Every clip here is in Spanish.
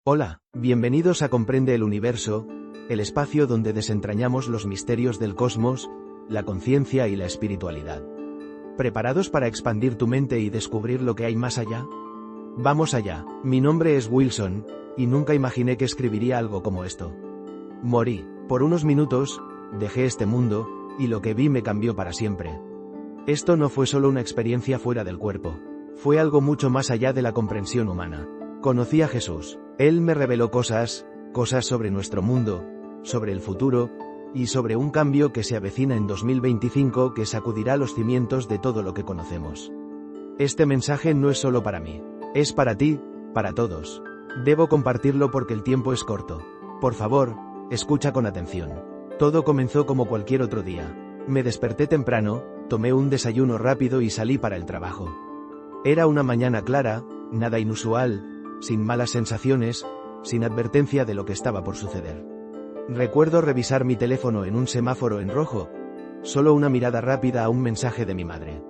Hola, bienvenidos a Comprende el Universo, el espacio donde desentrañamos los misterios del cosmos, la conciencia y la espiritualidad. ¿Preparados para expandir tu mente y descubrir lo que hay más allá? Vamos allá. Mi nombre es Wilson, y nunca imaginé que escribiría algo como esto. Morí. Por unos minutos, dejé este mundo, y lo que vi me cambió para siempre. Esto no fue solo una experiencia fuera del cuerpo. Fue algo mucho más allá de la comprensión humana. Conocí a Jesús. Él me reveló cosas sobre nuestro mundo, sobre el futuro, y sobre un cambio que se avecina en 2025 que sacudirá los cimientos de todo lo que conocemos. Este mensaje no es solo para mí. Es para ti, para todos. Debo compartirlo porque el tiempo es corto. Por favor, escucha con atención. Todo comenzó como cualquier otro día. Me desperté temprano, tomé un desayuno rápido y salí para el trabajo. Era una mañana clara, nada inusual, sin malas sensaciones, sin advertencia de lo que estaba por suceder. Recuerdo revisar mi teléfono en un semáforo en rojo, solo una mirada rápida a un mensaje de mi madre.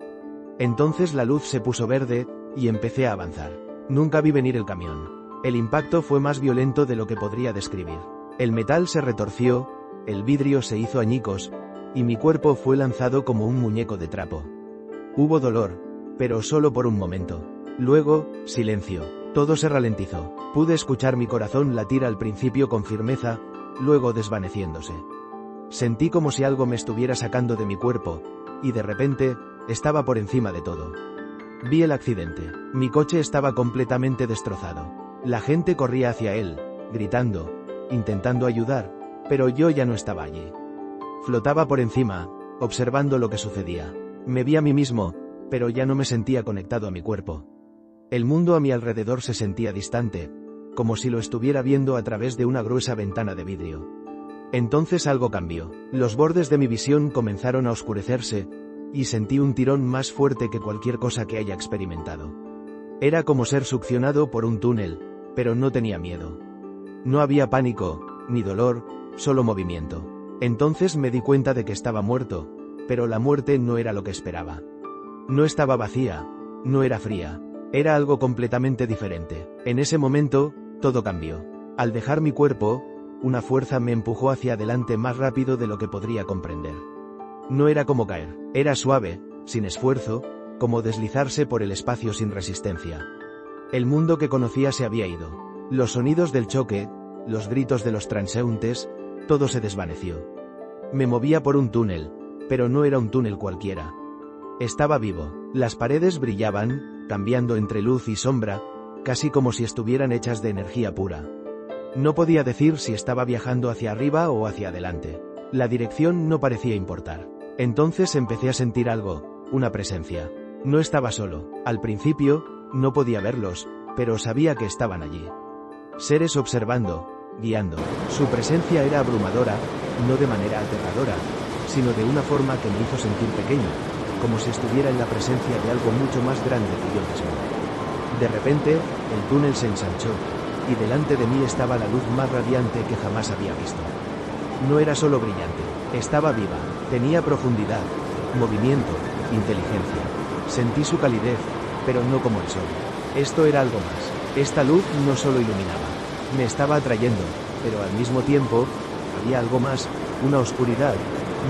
Entonces la luz se puso verde, y empecé a avanzar. Nunca vi venir el camión. El impacto fue más violento de lo que podría describir. El metal se retorció, el vidrio se hizo añicos, y mi cuerpo fue lanzado como un muñeco de trapo. Hubo dolor, pero solo por un momento. Luego, silencio. Todo se ralentizó. Pude escuchar mi corazón latir al principio con firmeza, luego desvaneciéndose. Sentí como si algo me estuviera sacando de mi cuerpo, y de repente, estaba por encima de todo. Vi el accidente. Mi coche estaba completamente destrozado. La gente corría hacia él, gritando, intentando ayudar, pero yo ya no estaba allí. Flotaba por encima, observando lo que sucedía. Me vi a mí mismo, pero ya no me sentía conectado a mi cuerpo. El mundo a mi alrededor se sentía distante, como si lo estuviera viendo a través de una gruesa ventana de vidrio. Entonces algo cambió. Los bordes de mi visión comenzaron a oscurecerse, y sentí un tirón más fuerte que cualquier cosa que haya experimentado. Era como ser succionado por un túnel, pero no tenía miedo. No había pánico, ni dolor, solo movimiento. Entonces me di cuenta de que estaba muerto, pero la muerte no era lo que esperaba. No estaba vacía, no era fría. Era algo completamente diferente. En ese momento, todo cambió. Al dejar mi cuerpo, una fuerza me empujó hacia adelante más rápido de lo que podría comprender. No era como caer, era suave, sin esfuerzo, como deslizarse por el espacio sin resistencia. El mundo que conocía se había ido. Los sonidos del choque, los gritos de los transeúntes, todo se desvaneció. Me movía por un túnel, pero no era un túnel cualquiera. Estaba vivo. Las paredes brillaban, cambiando entre luz y sombra, casi como si estuvieran hechas de energía pura. No podía decir si estaba viajando hacia arriba o hacia adelante. La dirección no parecía importar. Entonces empecé a sentir algo, una presencia. No estaba solo. Al principio, no podía verlos, pero sabía que estaban allí. Seres observando, guiando. Su presencia era abrumadora, no de manera aterradora, sino de una forma que me hizo sentir pequeño, como si estuviera en la presencia de algo mucho más grande que yo mismo. De repente, el túnel se ensanchó, y delante de mí estaba la luz más radiante que jamás había visto. No era solo brillante, estaba viva, tenía profundidad, movimiento, inteligencia. Sentí su calidez, pero no como el sol. Esto era algo más. Esta luz no solo iluminaba, me estaba atrayendo, pero al mismo tiempo, había algo más, una oscuridad,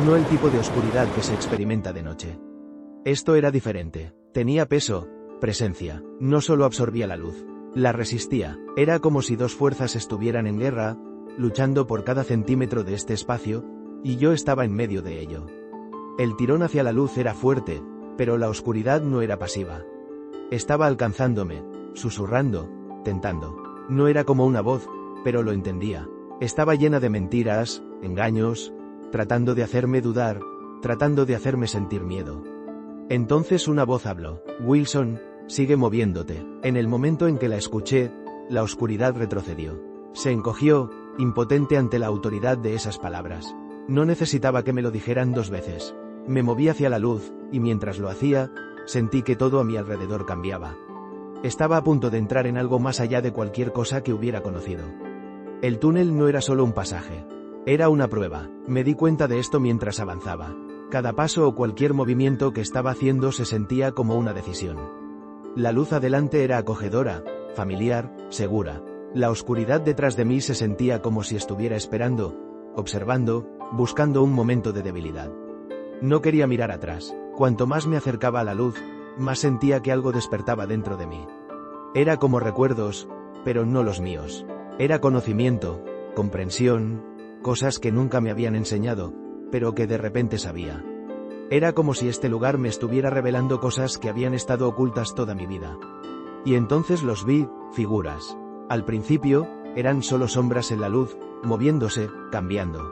no el tipo de oscuridad que se experimenta de noche. Esto era diferente. Tenía peso, presencia. No solo absorbía la luz, la resistía. Era como si dos fuerzas estuvieran en guerra, luchando por cada centímetro de este espacio, y yo estaba en medio de ello. El tirón hacia la luz era fuerte, pero la oscuridad no era pasiva. Estaba alcanzándome, susurrando, tentando. No era como una voz, pero lo entendía. Estaba llena de mentiras, engaños, tratando de hacerme dudar, tratando de hacerme sentir miedo. Entonces una voz habló. Wilson, sigue moviéndote. En el momento en que la escuché, la oscuridad retrocedió. Se encogió, impotente ante la autoridad de esas palabras. No necesitaba que me lo dijeran dos veces. Me moví hacia la luz, y mientras lo hacía, sentí que todo a mi alrededor cambiaba. Estaba a punto de entrar en algo más allá de cualquier cosa que hubiera conocido. El túnel no era solo un pasaje. Era una prueba. Me di cuenta de esto mientras avanzaba. Cada paso o cualquier movimiento que estaba haciendo se sentía como una decisión. La luz adelante era acogedora, familiar, segura. La oscuridad detrás de mí se sentía como si estuviera esperando, observando, buscando un momento de debilidad. No quería mirar atrás. Cuanto más me acercaba a la luz, más sentía que algo despertaba dentro de mí. Era como recuerdos, pero no los míos. Era conocimiento, comprensión, cosas que nunca me habían enseñado, pero que de repente sabía. Era como si este lugar me estuviera revelando cosas que habían estado ocultas toda mi vida. Y entonces los vi, figuras. Al principio, eran solo sombras en la luz, moviéndose, cambiando.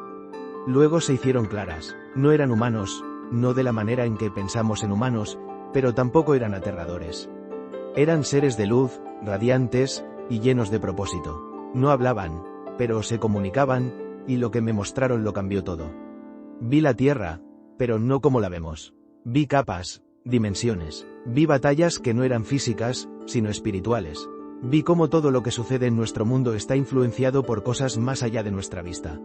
Luego se hicieron claras. No eran humanos, no de la manera en que pensamos en humanos, pero tampoco eran aterradores. Eran seres de luz, radiantes, y llenos de propósito. No hablaban, pero se comunicaban, y lo que me mostraron lo cambió todo. Vi la Tierra, pero no como la vemos. Vi capas, dimensiones. Vi batallas que no eran físicas, sino espirituales. Vi cómo todo lo que sucede en nuestro mundo está influenciado por cosas más allá de nuestra vista.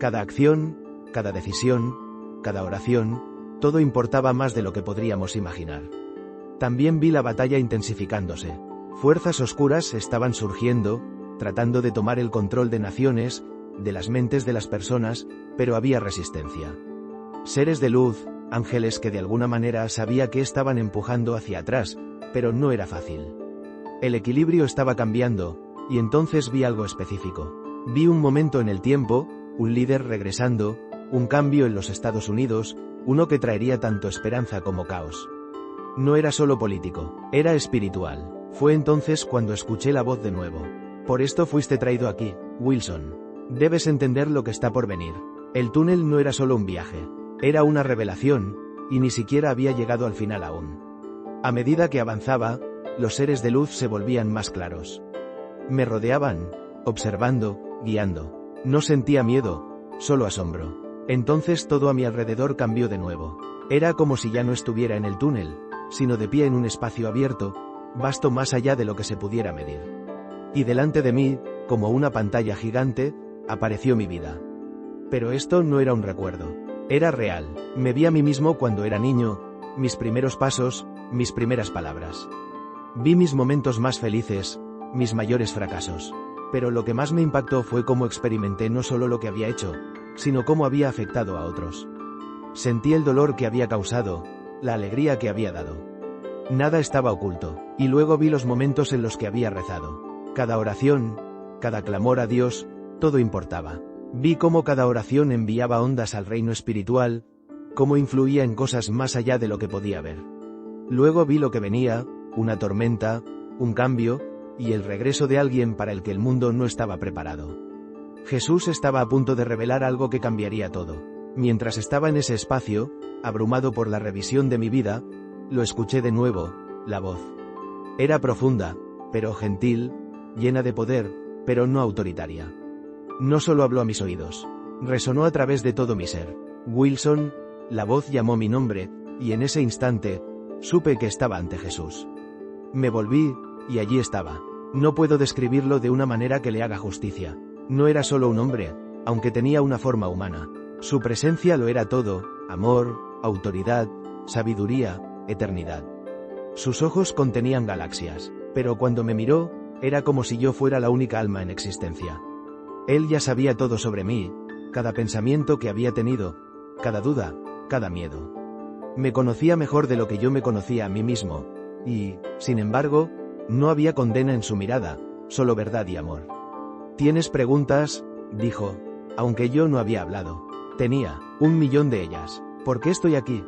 Cada acción, cada decisión, cada oración, todo importaba más de lo que podríamos imaginar. También vi la batalla intensificándose. Fuerzas oscuras estaban surgiendo, tratando de tomar el control de naciones, de las mentes de las personas, pero había resistencia. Seres de luz, ángeles que de alguna manera sabía que estaban empujando hacia atrás, pero no era fácil. El equilibrio estaba cambiando, y entonces vi algo específico. Vi un momento en el tiempo, un líder regresando, un cambio en los Estados Unidos, uno que traería tanto esperanza como caos. No era solo político, era espiritual. Fue entonces cuando escuché la voz de nuevo. Por esto fuiste traído aquí, Wilson. Debes entender lo que está por venir. El túnel no era solo un viaje, era una revelación, y ni siquiera había llegado al final aún. A medida que avanzaba, los seres de luz se volvían más claros. Me rodeaban, observando, guiando. No sentía miedo, solo asombro. Entonces todo a mi alrededor cambió de nuevo. Era como si ya no estuviera en el túnel, sino de pie en un espacio abierto, vasto más allá de lo que se pudiera medir. Y delante de mí, como una pantalla gigante, apareció mi vida. Pero esto no era un recuerdo. Era real. Me vi a mí mismo cuando era niño, mis primeros pasos, mis primeras palabras. Vi mis momentos más felices, mis mayores fracasos. Pero lo que más me impactó fue cómo experimenté no solo lo que había hecho, sino cómo había afectado a otros. Sentí el dolor que había causado, la alegría que había dado. Nada estaba oculto, y luego vi los momentos en los que había rezado. Cada oración, cada clamor a Dios, todo importaba. Vi cómo cada oración enviaba ondas al reino espiritual, cómo influía en cosas más allá de lo que podía ver. Luego vi lo que venía, una tormenta, un cambio, y el regreso de alguien para el que el mundo no estaba preparado. Jesús estaba a punto de revelar algo que cambiaría todo. Mientras estaba en ese espacio, abrumado por la revisión de mi vida, lo escuché de nuevo, la voz. Era profunda, pero gentil, llena de poder, pero no autoritaria. No solo habló a mis oídos, resonó a través de todo mi ser. Wilson, la voz llamó mi nombre, y en ese instante, supe que estaba ante Jesús. Me volví, y allí estaba. No puedo describirlo de una manera que le haga justicia. No era solo un hombre, aunque tenía una forma humana. Su presencia lo era todo: amor, autoridad, sabiduría, eternidad. Sus ojos contenían galaxias, pero cuando me miró, era como si yo fuera la única alma en existencia. Él ya sabía todo sobre mí, cada pensamiento que había tenido, cada duda, cada miedo. Me conocía mejor de lo que yo me conocía a mí mismo, y, sin embargo, no había condena en su mirada, solo verdad y amor. ¿Tienes preguntas?, dijo, aunque yo no había hablado. Tenía 1.000.000 de ellas. ¿Por qué estoy aquí?,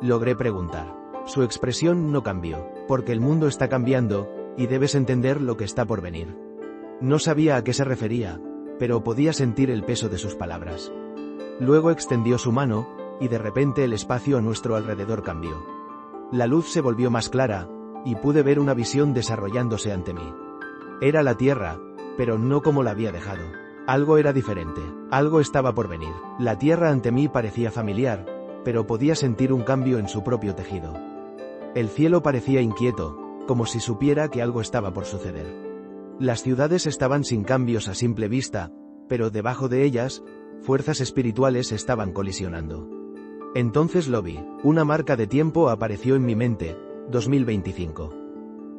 logré preguntar. Su expresión no cambió, porque el mundo está cambiando, y debes entender lo que está por venir. No sabía a qué se refería, pero podía sentir el peso de sus palabras. Luego extendió su mano, y de repente el espacio a nuestro alrededor cambió. La luz se volvió más clara, y pude ver una visión desarrollándose ante mí. Era la Tierra, pero no como la había dejado. Algo era diferente, algo estaba por venir. La Tierra ante mí parecía familiar, pero podía sentir un cambio en su propio tejido. El cielo parecía inquieto, como si supiera que algo estaba por suceder. Las ciudades estaban sin cambios a simple vista, pero debajo de ellas, fuerzas espirituales estaban colisionando. Entonces lo vi. Una marca de tiempo apareció en mi mente: 2025.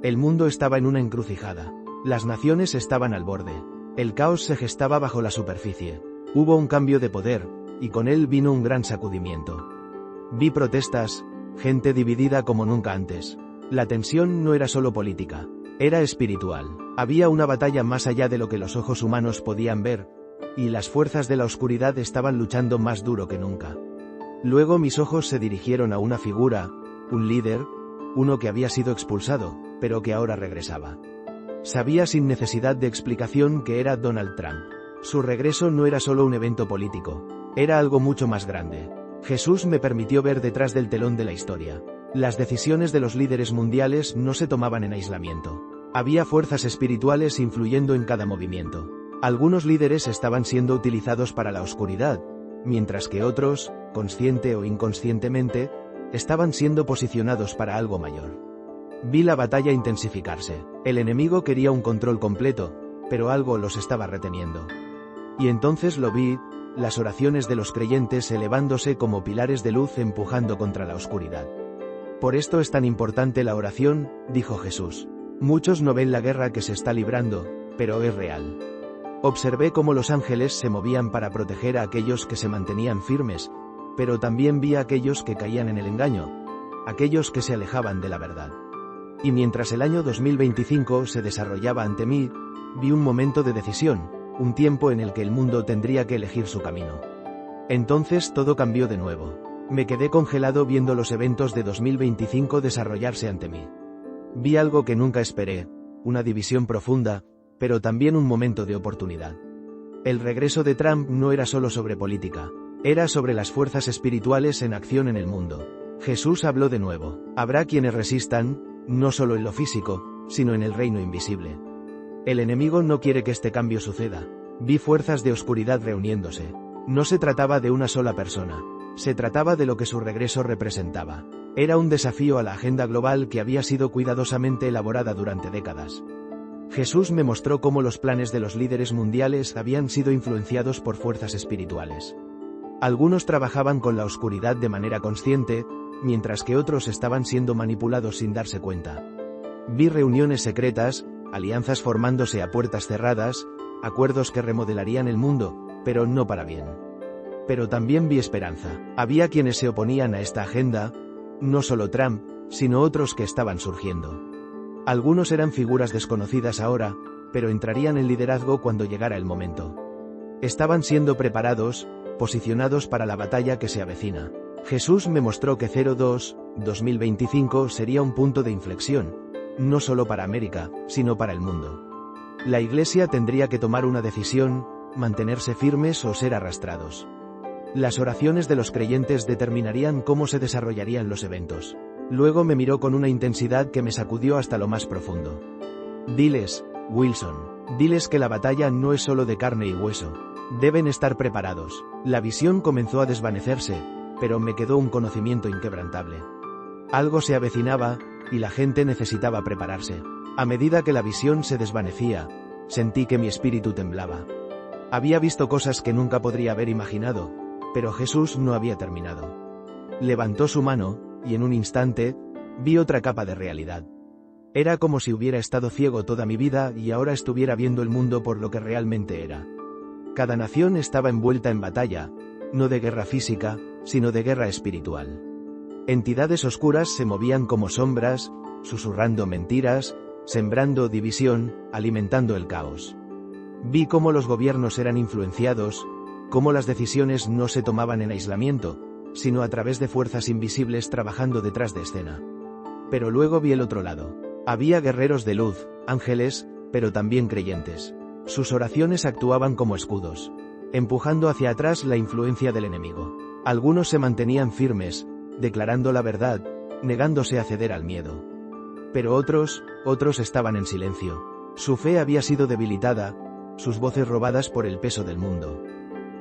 El mundo estaba en una encrucijada. Las naciones estaban al borde. El caos se gestaba bajo la superficie. Hubo un cambio de poder, y con él vino un gran sacudimiento. Vi protestas, gente dividida como nunca antes. La tensión no era solo política, era espiritual. Había una batalla más allá de lo que los ojos humanos podían ver, y las fuerzas de la oscuridad estaban luchando más duro que nunca. Luego mis ojos se dirigieron a una figura, un líder, uno que había sido expulsado, pero que ahora regresaba. Sabía sin necesidad de explicación que era Donald Trump. Su regreso no era solo un evento político, era algo mucho más grande. Jesús me permitió ver detrás del telón de la historia. Las decisiones de los líderes mundiales no se tomaban en aislamiento. Había fuerzas espirituales influyendo en cada movimiento. Algunos líderes estaban siendo utilizados para la oscuridad, mientras que otros, consciente o inconscientemente, estaban siendo posicionados para algo mayor. Vi la batalla intensificarse. El enemigo quería un control completo, pero algo los estaba reteniendo. Y entonces lo vi, las oraciones de los creyentes elevándose como pilares de luz empujando contra la oscuridad. Por esto es tan importante la oración, dijo Jesús. Muchos no ven la guerra que se está librando, pero es real. Observé cómo los ángeles se movían para proteger a aquellos que se mantenían firmes, pero también vi a aquellos que caían en el engaño, aquellos que se alejaban de la verdad. Y mientras el año 2025 se desarrollaba ante mí, vi un momento de decisión, un tiempo en el que el mundo tendría que elegir su camino. Entonces todo cambió de nuevo. Me quedé congelado viendo los eventos de 2025 desarrollarse ante mí. Vi algo que nunca esperé, una división profunda, pero también un momento de oportunidad. El regreso de Trump no era solo sobre política, era sobre las fuerzas espirituales en acción en el mundo. Jesús habló de nuevo. Habrá quienes resistan, no solo en lo físico, sino en el reino invisible. El enemigo no quiere que este cambio suceda. Vi fuerzas de oscuridad reuniéndose. No se trataba de una sola persona. Se trataba de lo que su regreso representaba. Era un desafío a la agenda global que había sido cuidadosamente elaborada durante décadas. Jesús me mostró cómo los planes de los líderes mundiales habían sido influenciados por fuerzas espirituales. Algunos trabajaban con la oscuridad de manera consciente, mientras que otros estaban siendo manipulados sin darse cuenta. Vi reuniones secretas, alianzas formándose a puertas cerradas, acuerdos que remodelarían el mundo, pero no para bien. Pero también vi esperanza. Había quienes se oponían a esta agenda, no solo Trump, sino otros que estaban surgiendo. Algunos eran figuras desconocidas ahora, pero entrarían en liderazgo cuando llegara el momento. Estaban siendo preparados, posicionados para la batalla que se avecina. Jesús me mostró que 2025 sería un punto de inflexión, no solo para América, sino para el mundo. La Iglesia tendría que tomar una decisión, mantenerse firmes o ser arrastrados. Las oraciones de los creyentes determinarían cómo se desarrollarían los eventos. Luego me miró con una intensidad que me sacudió hasta lo más profundo. Diles, Wilson, diles que la batalla no es solo de carne y hueso. Deben estar preparados. La visión comenzó a desvanecerse, pero me quedó un conocimiento inquebrantable. Algo se avecinaba, y la gente necesitaba prepararse. A medida que la visión se desvanecía, sentí que mi espíritu temblaba. Había visto cosas que nunca podría haber imaginado, pero Jesús no había terminado. Levantó su mano, y en un instante, vi otra capa de realidad. Era como si hubiera estado ciego toda mi vida y ahora estuviera viendo el mundo por lo que realmente era. Cada nación estaba envuelta en batalla, no de guerra física, sino de guerra espiritual. Entidades oscuras se movían como sombras, susurrando mentiras, sembrando división, alimentando el caos. Vi cómo los gobiernos eran influenciados, cómo las decisiones no se tomaban en aislamiento, sino a través de fuerzas invisibles trabajando detrás de escena. Pero luego vi el otro lado. Había guerreros de luz, ángeles, pero también creyentes. Sus oraciones actuaban como escudos, empujando hacia atrás la influencia del enemigo. Algunos se mantenían firmes, declarando la verdad, negándose a ceder al miedo. Pero otros estaban en silencio. Su fe había sido debilitada, sus voces robadas por el peso del mundo.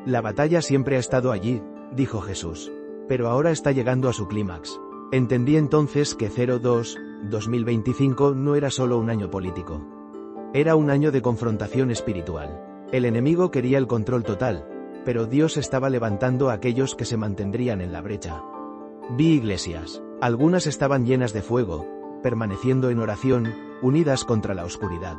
La batalla siempre ha estado allí, dijo Jesús, pero ahora está llegando a su clímax. Entendí entonces que 2025 no era solo un año político. Era un año de confrontación espiritual. El enemigo quería el control total, pero Dios estaba levantando a aquellos que se mantendrían en la brecha. Vi iglesias. Algunas estaban llenas de fuego, permaneciendo en oración, unidas contra la oscuridad.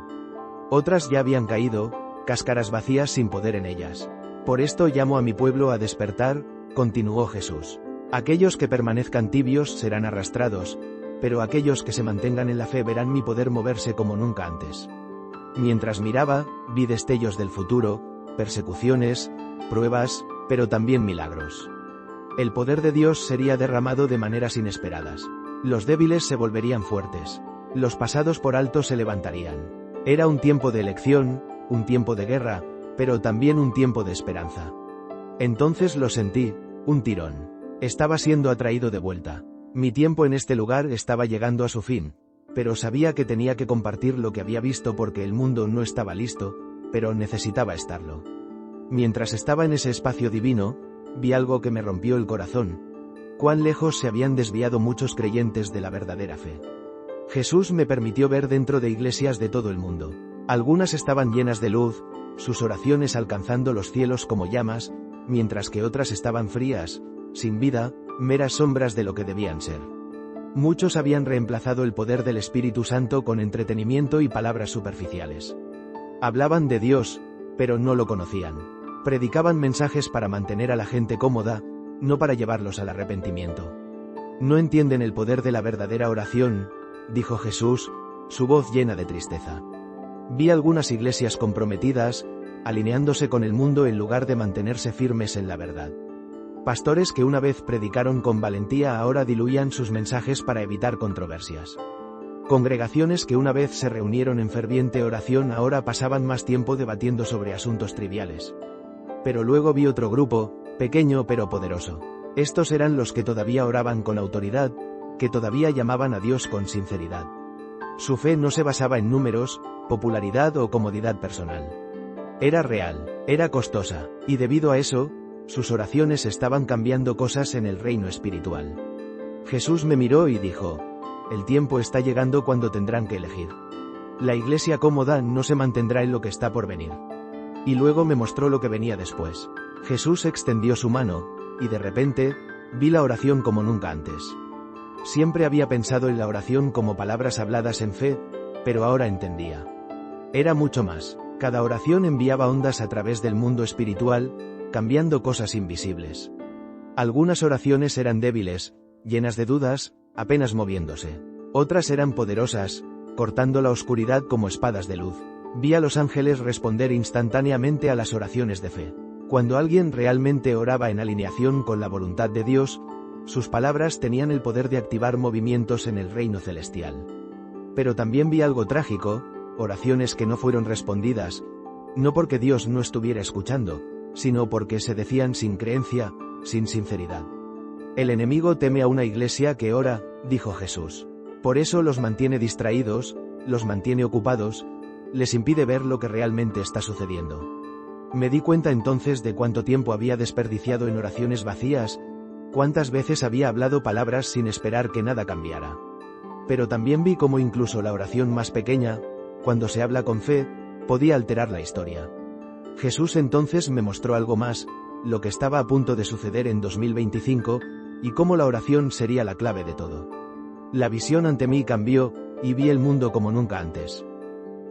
Otras ya habían caído, cáscaras vacías sin poder en ellas. Por esto llamo a mi pueblo a despertar, continuó Jesús. Aquellos que permanezcan tibios serán arrastrados, pero aquellos que se mantengan en la fe verán mi poder moverse como nunca antes. Mientras miraba, vi destellos del futuro, persecuciones, pruebas, pero también milagros. El poder de Dios sería derramado de maneras inesperadas. Los débiles se volverían fuertes. Los pasados por alto se levantarían. Era un tiempo de elección, un tiempo de guerra, pero también un tiempo de esperanza. Entonces lo sentí, un tirón. Estaba siendo atraído de vuelta. Mi tiempo en este lugar estaba llegando a su fin, pero sabía que tenía que compartir lo que había visto porque el mundo no estaba listo, pero necesitaba estarlo. Mientras estaba en ese espacio divino, vi algo que me rompió el corazón. Cuán lejos se habían desviado muchos creyentes de la verdadera fe. Jesús me permitió ver dentro de iglesias de todo el mundo. Algunas estaban llenas de luz, sus oraciones alcanzando los cielos como llamas, mientras que otras estaban frías, sin vida, meras sombras de lo que debían ser. Muchos habían reemplazado el poder del Espíritu Santo con entretenimiento y palabras superficiales. Hablaban de Dios, pero no lo conocían. Predicaban mensajes para mantener a la gente cómoda, no para llevarlos al arrepentimiento. No entienden el poder de la verdadera oración, dijo Jesús, su voz llena de tristeza. Vi algunas iglesias comprometidas, alineándose con el mundo en lugar de mantenerse firmes en la verdad. Pastores que una vez predicaron con valentía ahora diluían sus mensajes para evitar controversias. Congregaciones que una vez se reunieron en ferviente oración ahora pasaban más tiempo debatiendo sobre asuntos triviales. Pero luego vi otro grupo, pequeño pero poderoso. Estos eran los que todavía oraban con autoridad, que todavía llamaban a Dios con sinceridad. Su fe no se basaba en números, popularidad o comodidad personal. Era real, era costosa, y debido a eso, sus oraciones estaban cambiando cosas en el reino espiritual. Jesús me miró y dijo: el tiempo está llegando cuando tendrán que elegir. La iglesia cómoda no se mantendrá en lo que está por venir. Y luego me mostró lo que venía después. Jesús extendió su mano, y de repente, vi la oración como nunca antes. Siempre había pensado en la oración como palabras habladas en fe, pero ahora entendía. Era mucho más. Cada oración enviaba ondas a través del mundo espiritual, cambiando cosas invisibles. Algunas oraciones eran débiles, llenas de dudas, apenas moviéndose. Otras eran poderosas, cortando la oscuridad como espadas de luz. Vi a los ángeles responder instantáneamente a las oraciones de fe. Cuando alguien realmente oraba en alineación con la voluntad de Dios, sus palabras tenían el poder de activar movimientos en el reino celestial. Pero también vi algo trágico, oraciones que no fueron respondidas, no porque Dios no estuviera escuchando, sino porque se decían sin creencia, sin sinceridad. El enemigo teme a una iglesia que ora, dijo Jesús. Por eso los mantiene distraídos, los mantiene ocupados, les impide ver lo que realmente está sucediendo. Me di cuenta entonces de cuánto tiempo había desperdiciado en oraciones vacías, cuántas veces había hablado palabras sin esperar que nada cambiara. Pero también vi cómo incluso la oración más pequeña, cuando se habla con fe, podía alterar la historia. Jesús entonces me mostró algo más, lo que estaba a punto de suceder en 2025, y cómo la oración sería la clave de todo. La visión ante mí cambió, y vi el mundo como nunca antes.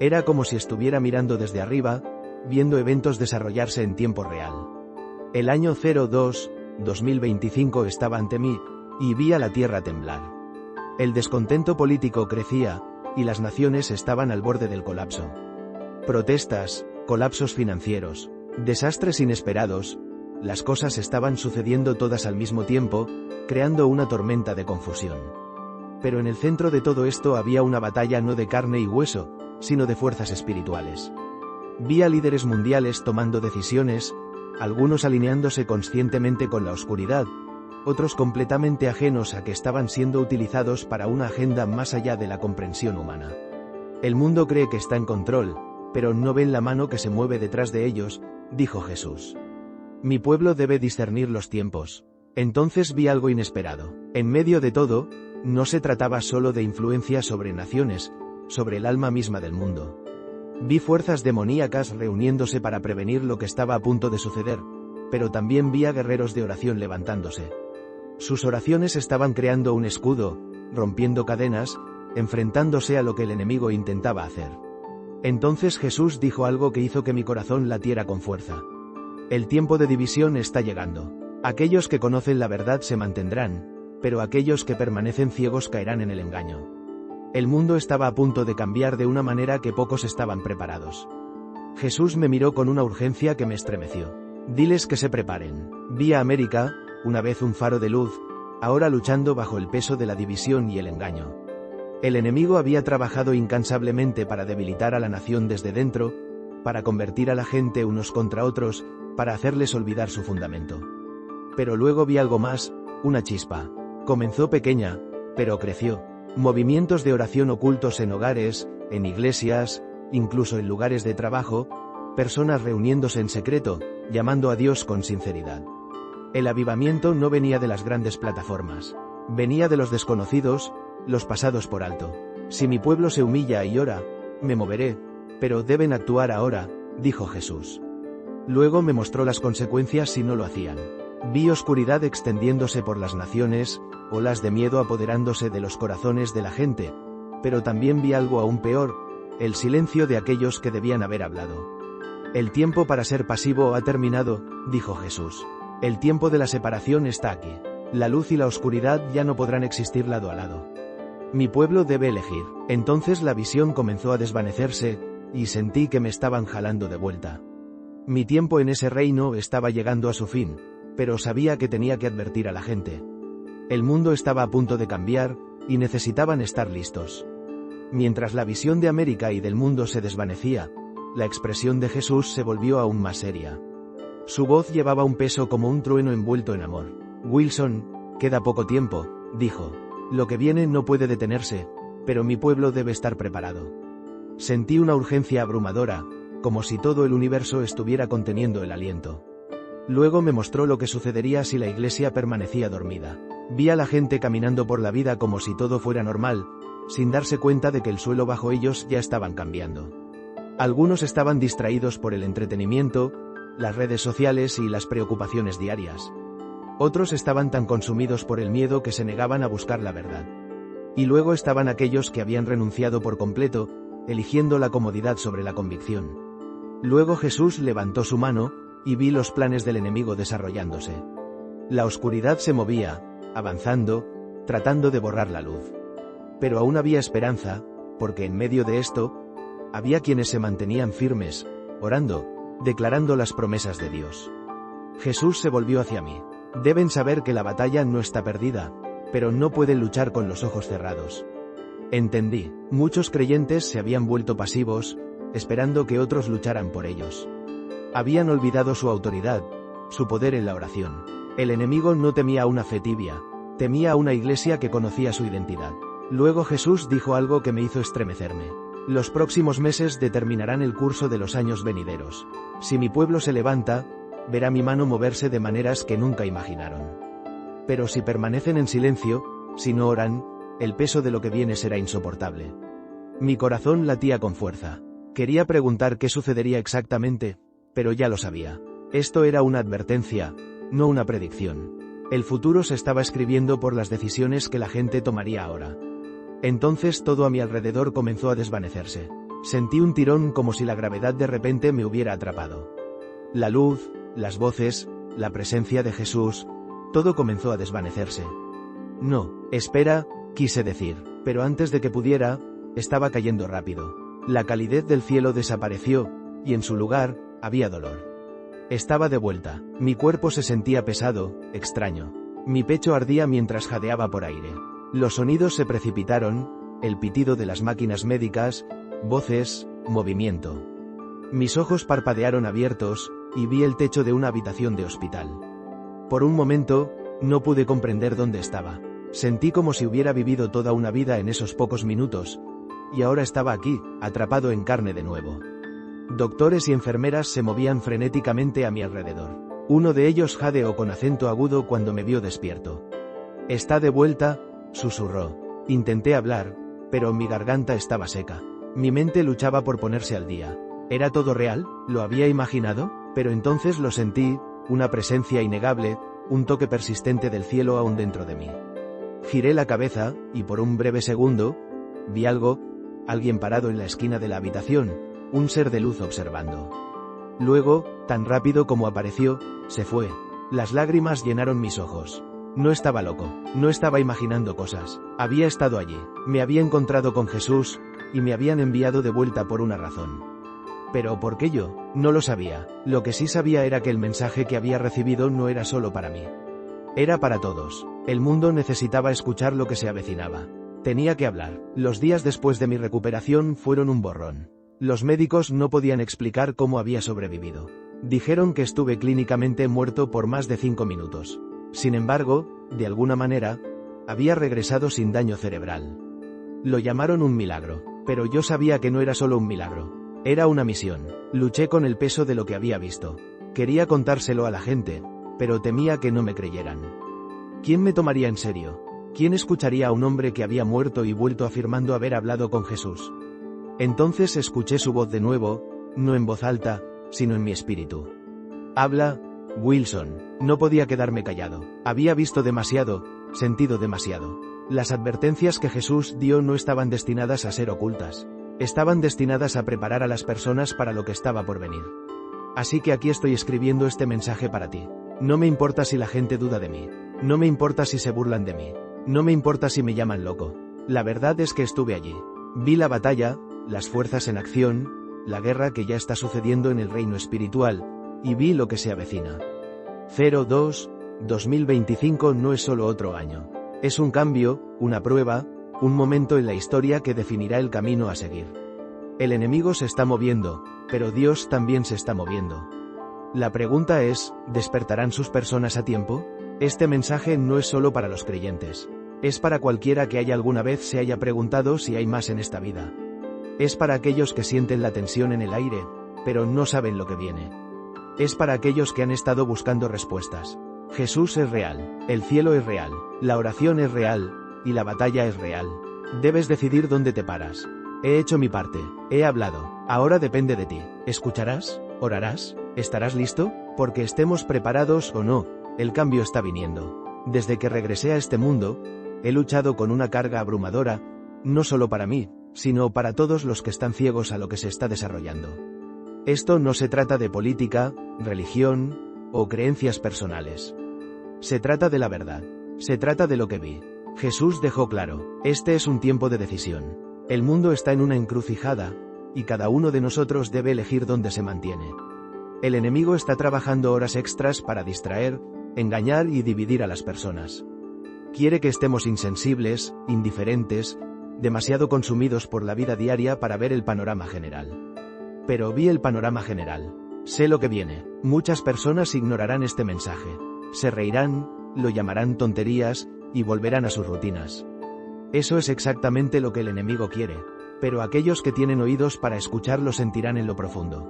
Era como si estuviera mirando desde arriba, viendo eventos desarrollarse en tiempo real. El año 2025 estaba ante mí, y vi a la tierra temblar. El descontento político crecía, y las naciones estaban al borde del colapso. Protestas, colapsos financieros, desastres inesperados, las cosas estaban sucediendo todas al mismo tiempo, creando una tormenta de confusión. Pero en el centro de todo esto había una batalla no de carne y hueso, sino de fuerzas espirituales. Vi a líderes mundiales tomando decisiones, algunos alineándose conscientemente con la oscuridad, otros completamente ajenos a que estaban siendo utilizados para una agenda más allá de la comprensión humana. El mundo cree que está en control, pero no ven la mano que se mueve detrás de ellos, dijo Jesús. Mi pueblo debe discernir los tiempos. Entonces vi algo inesperado. En medio de todo, no se trataba solo de influencia sobre naciones, sobre el alma misma del mundo. Vi fuerzas demoníacas reuniéndose para prevenir lo que estaba a punto de suceder, pero también vi a guerreros de oración levantándose. Sus oraciones estaban creando un escudo, rompiendo cadenas, enfrentándose a lo que el enemigo intentaba hacer. Entonces Jesús dijo algo que hizo que mi corazón latiera con fuerza. El tiempo de división está llegando. Aquellos que conocen la verdad se mantendrán, pero aquellos que permanecen ciegos caerán en el engaño. El mundo estaba a punto de cambiar de una manera que pocos estaban preparados. Jesús me miró con una urgencia que me estremeció. Diles que se preparen. Vi a América, una vez un faro de luz, ahora luchando bajo el peso de la división y el engaño. El enemigo había trabajado incansablemente para debilitar a la nación desde dentro, para convertir a la gente unos contra otros, para hacerles olvidar su fundamento. Pero luego vi algo más, una chispa. Comenzó pequeña, pero creció. Movimientos de oración ocultos en hogares, en iglesias, incluso en lugares de trabajo, personas reuniéndose en secreto, llamando a Dios con sinceridad. El avivamiento no venía de las grandes plataformas. Venía de los desconocidos, los pasados por alto. Si mi pueblo se humilla y ora, me moveré, pero deben actuar ahora, dijo Jesús. Luego me mostró las consecuencias si no lo hacían. Vi oscuridad extendiéndose por las naciones, olas de miedo apoderándose de los corazones de la gente, pero también vi algo aún peor, el silencio de aquellos que debían haber hablado. El tiempo para ser pasivo ha terminado, dijo Jesús. El tiempo de la separación está aquí. La luz y la oscuridad ya no podrán existir lado a lado. Mi pueblo debe elegir. Entonces la visión comenzó a desvanecerse, y sentí que me estaban jalando de vuelta. Mi tiempo en ese reino estaba llegando a su fin, pero sabía que tenía que advertir a la gente. El mundo estaba a punto de cambiar, y necesitaban estar listos. Mientras la visión de América y del mundo se desvanecía, la expresión de Jesús se volvió aún más seria. Su voz llevaba un peso como un trueno envuelto en amor. Wilson, queda poco tiempo, dijo. Lo que viene no puede detenerse, pero mi pueblo debe estar preparado. Sentí una urgencia abrumadora, como si todo el universo estuviera conteniendo el aliento. Luego me mostró lo que sucedería si la iglesia permanecía dormida. Vi a la gente caminando por la vida como si todo fuera normal, sin darse cuenta de que el suelo bajo ellos ya estaban cambiando. Algunos estaban distraídos por el entretenimiento, las redes sociales y las preocupaciones diarias. Otros estaban tan consumidos por el miedo que se negaban a buscar la verdad. Y luego estaban aquellos que habían renunciado por completo, eligiendo la comodidad sobre la convicción. Luego Jesús levantó su mano, y vi los planes del enemigo desarrollándose. La oscuridad se movía, avanzando, tratando de borrar la luz. Pero aún había esperanza, porque en medio de esto, había quienes se mantenían firmes, orando, declarando las promesas de Dios. Jesús se volvió hacia mí. Deben saber que la batalla no está perdida, pero no pueden luchar con los ojos cerrados. Entendí, muchos creyentes se habían vuelto pasivos, esperando que otros lucharan por ellos. Habían olvidado su autoridad, su poder en la oración. El enemigo no temía a una fe tibia, temía a una iglesia que conocía su identidad. Luego Jesús dijo algo que me hizo estremecerme. Los próximos meses determinarán el curso de los años venideros. Si mi pueblo se levanta, verá mi mano moverse de maneras que nunca imaginaron. Pero si permanecen en silencio, si no oran, el peso de lo que viene será insoportable. Mi corazón latía con fuerza. Quería preguntar qué sucedería exactamente, pero ya lo sabía. Esto era una advertencia, no una predicción. El futuro se estaba escribiendo por las decisiones que la gente tomaría ahora. Entonces todo a mi alrededor comenzó a desvanecerse. Sentí un tirón como si la gravedad de repente me hubiera atrapado. La luz, las voces, la presencia de Jesús, todo comenzó a desvanecerse. No, espera, quise decir, pero antes de que pudiera, estaba cayendo rápido. La calidez del cielo desapareció, y en su lugar, había dolor. Estaba de vuelta, mi cuerpo se sentía pesado, extraño. Mi pecho ardía mientras jadeaba por aire. Los sonidos se precipitaron, el pitido de las máquinas médicas, voces, movimiento. Mis ojos parpadearon abiertos, y vi el techo de una habitación de hospital. Por un momento, no pude comprender dónde estaba. Sentí como si hubiera vivido toda una vida en esos pocos minutos, y ahora estaba aquí, atrapado en carne de nuevo. Doctores y enfermeras se movían frenéticamente a mi alrededor. Uno de ellos jadeó con acento agudo cuando me vio despierto. «Está de vuelta», susurró. Intenté hablar, pero mi garganta estaba seca. Mi mente luchaba por ponerse al día. ¿Era todo real? ¿Lo había imaginado? Pero entonces lo sentí, una presencia innegable, un toque persistente del cielo aún dentro de mí. Giré la cabeza, y por un breve segundo, vi algo, alguien parado en la esquina de la habitación, un ser de luz observando. Luego, tan rápido como apareció, se fue. Las lágrimas llenaron mis ojos. No estaba loco, no estaba imaginando cosas. Había estado allí, me había encontrado con Jesús, y me habían enviado de vuelta por una razón. Pero ¿por qué yo? No lo sabía. Lo que sí sabía era que el mensaje que había recibido no era solo para mí. Era para todos. El mundo necesitaba escuchar lo que se avecinaba. Tenía que hablar. Los días después de mi recuperación fueron un borrón. Los médicos no podían explicar cómo había sobrevivido. Dijeron que estuve clínicamente muerto por más de 5 minutos. Sin embargo, de alguna manera, había regresado sin daño cerebral. Lo llamaron un milagro, pero yo sabía que no era solo un milagro. Era una misión. Luché con el peso de lo que había visto. Quería contárselo a la gente, pero temía que no me creyeran. ¿Quién me tomaría en serio? ¿Quién escucharía a un hombre que había muerto y vuelto afirmando haber hablado con Jesús? Entonces escuché su voz de nuevo, no en voz alta, sino en mi espíritu. Habla, Wilson. No podía quedarme callado. Había visto demasiado, sentido demasiado. Las advertencias que Jesús dio no estaban destinadas a ser ocultas. Estaban destinadas a preparar a las personas para lo que estaba por venir. Así que aquí estoy escribiendo este mensaje para ti. No me importa si la gente duda de mí. No me importa si se burlan de mí. No me importa si me llaman loco. La verdad es que estuve allí. Vi la batalla, las fuerzas en acción, la guerra que ya está sucediendo en el reino espiritual, y vi lo que se avecina. 2025 no es solo otro año. Es un cambio, una prueba, un momento en la historia que definirá el camino a seguir. El enemigo se está moviendo, pero Dios también se está moviendo. La pregunta es, ¿despertarán sus personas a tiempo? Este mensaje no es solo para los creyentes. Es para cualquiera que haya alguna vez se haya preguntado si hay más en esta vida. Es para aquellos que sienten la tensión en el aire, pero no saben lo que viene. Es para aquellos que han estado buscando respuestas. Jesús es real, el cielo es real, la oración es real, y la batalla es real. Debes decidir dónde te paras. He hecho mi parte, he hablado, ahora depende de ti. ¿Escucharás? ¿Orarás? ¿Estarás listo? Porque estemos preparados o no, el cambio está viniendo. Desde que regresé a este mundo, he luchado con una carga abrumadora, no solo para mí, sino para todos los que están ciegos a lo que se está desarrollando. Esto no se trata de política, religión, o creencias personales. Se trata de la verdad. Se trata de lo que vi. Jesús dejó claro, este es un tiempo de decisión. El mundo está en una encrucijada, y cada uno de nosotros debe elegir dónde se mantiene. El enemigo está trabajando horas extras para distraer, engañar y dividir a las personas. Quiere que estemos insensibles, indiferentes, demasiado consumidos por la vida diaria para ver el panorama general. Pero vi el panorama general. Sé lo que viene. Muchas personas ignorarán este mensaje. Se reirán, lo llamarán tonterías, y volverán a sus rutinas. Eso es exactamente lo que el enemigo quiere. Pero aquellos que tienen oídos para escuchar lo sentirán en lo profundo.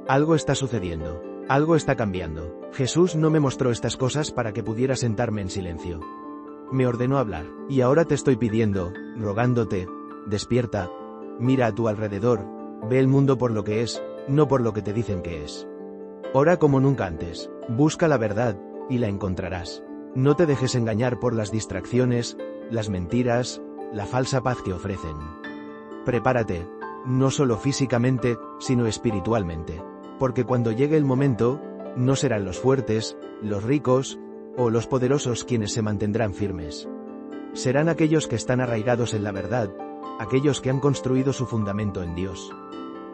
Algo está sucediendo. Algo está cambiando. Jesús no me mostró estas cosas para que pudiera sentarme en silencio. Me ordenó hablar. Y ahora te estoy pidiendo, rogándote, despierta, mira a tu alrededor, ve el mundo por lo que es, no por lo que te dicen que es. Ora como nunca antes, busca la verdad, y la encontrarás. No te dejes engañar por las distracciones, las mentiras, la falsa paz que ofrecen. Prepárate, no solo físicamente, sino espiritualmente. Porque cuando llegue el momento, no serán los fuertes, los ricos, o los poderosos quienes se mantendrán firmes. Serán aquellos que están arraigados en la verdad, aquellos que han construido su fundamento en Dios.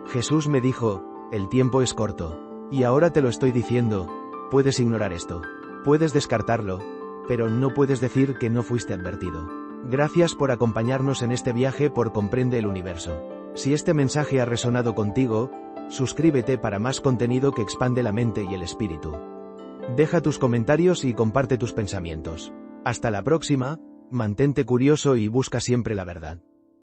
Jesús me dijo, el tiempo es corto. Y ahora te lo estoy diciendo, puedes ignorar esto. Puedes descartarlo, pero no puedes decir que no fuiste advertido. Gracias por acompañarnos en este viaje por Comprende el Universo. Si este mensaje ha resonado contigo, suscríbete para más contenido que expande la mente y el espíritu. Deja tus comentarios y comparte tus pensamientos. Hasta la próxima, mantente curioso y busca siempre la verdad.